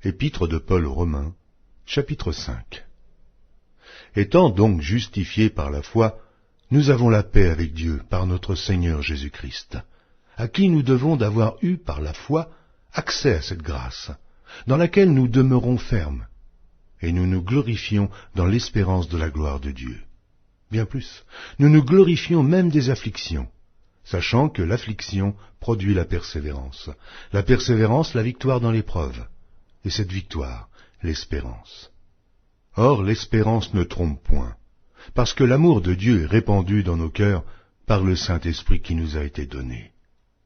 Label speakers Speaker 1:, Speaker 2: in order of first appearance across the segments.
Speaker 1: Épître de Paul aux Romains, chapitre 5. Étant donc justifiés par la foi, nous avons la paix avec Dieu par notre Seigneur Jésus-Christ, à qui nous devons d'avoir eu par la foi accès à cette grâce, dans laquelle nous demeurons fermes, et nous nous glorifions dans l'espérance de la gloire de Dieu. Bien plus, nous nous glorifions même des afflictions, sachant que l'affliction produit la persévérance la victoire dans l'épreuve, et cette victoire, l'espérance. Or, l'espérance ne trompe point, parce que l'amour de Dieu est répandu dans nos cœurs par le Saint-Esprit qui nous a été donné.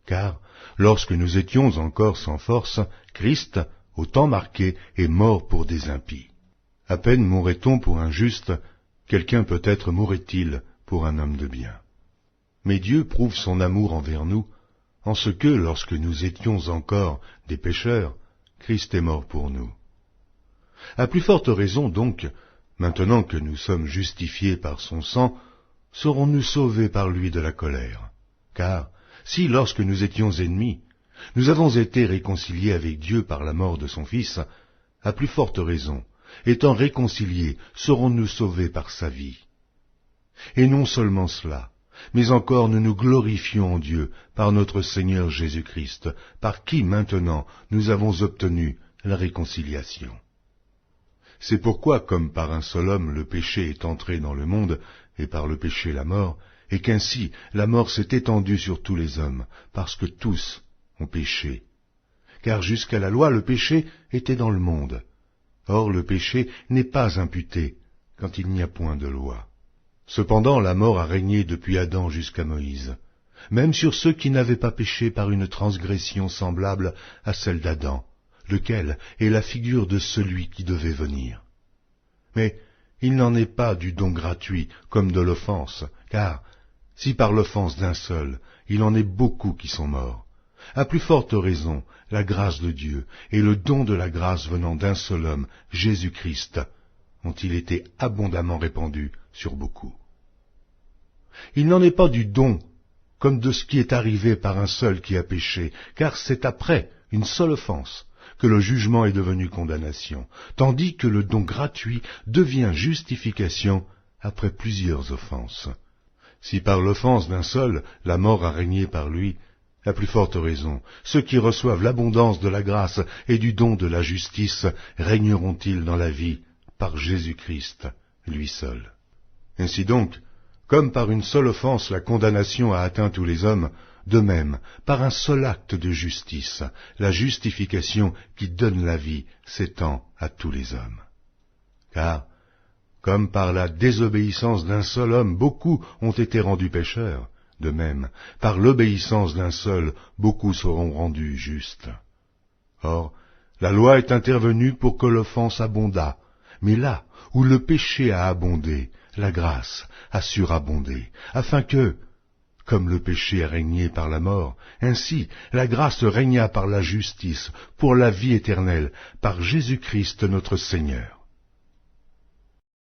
Speaker 1: Car, lorsque nous étions encore sans force, Christ, au temps marqué, est mort pour des impies. À peine mourrait-on pour un juste, quelqu'un peut-être mourrait-il pour un homme de bien. Mais Dieu prouve son amour envers nous, en ce que, lorsque nous étions encore des pécheurs, Christ est mort pour nous. À plus forte raison donc, maintenant que nous sommes justifiés par son sang, serons-nous sauvés par lui de la colère. Car, si lorsque nous étions ennemis, nous avons été réconciliés avec Dieu par la mort de son Fils, à plus forte raison, étant réconciliés, serons-nous sauvés par sa vie. Et non seulement cela, mais encore nous nous glorifions en Dieu par notre Seigneur Jésus-Christ, par qui maintenant nous avons obtenu la réconciliation. C'est pourquoi, comme par un seul homme le péché est entré dans le monde, et par le péché la mort, et qu'ainsi la mort s'est étendue sur tous les hommes, parce que tous ont péché. Car jusqu'à la loi le péché était dans le monde. Or le péché n'est pas imputé quand il n'y a point de loi. Cependant la mort a régné depuis Adam jusqu'à Moïse, même sur ceux qui n'avaient pas péché par une transgression semblable à celle d'Adam, lequel est la figure de celui qui devait venir. Mais il n'en est pas du don gratuit comme de l'offense, car si par l'offense d'un seul, il en est beaucoup qui sont morts, à plus forte raison, la grâce de Dieu et le don de la grâce venant d'un seul homme, Jésus-Christ, ont-ils été abondamment répandus sur beaucoup. Il n'en est pas du don comme de ce qui est arrivé par un seul qui a péché, car c'est après une seule offense que le jugement est devenu condamnation, tandis que le don gratuit devient justification après plusieurs offenses. Si par l'offense d'un seul, la mort a régné par lui, à plus forte raison, ceux qui reçoivent l'abondance de la grâce et du don de la justice régneront-ils dans la vie par Jésus-Christ, lui seul. Ainsi donc, comme par une seule offense la condamnation a atteint tous les hommes, de même, par un seul acte de justice, la justification qui donne la vie s'étend à tous les hommes. Car, comme par la désobéissance d'un seul homme beaucoup ont été rendus pécheurs, de même, par l'obéissance d'un seul, beaucoup seront rendus justes. Or, la loi est intervenue pour que l'offense abondât, mais là où le péché a abondé, la grâce a surabondé, afin que, comme le péché a régné par la mort, ainsi la grâce régna par la justice, pour la vie éternelle, par Jésus-Christ notre Seigneur.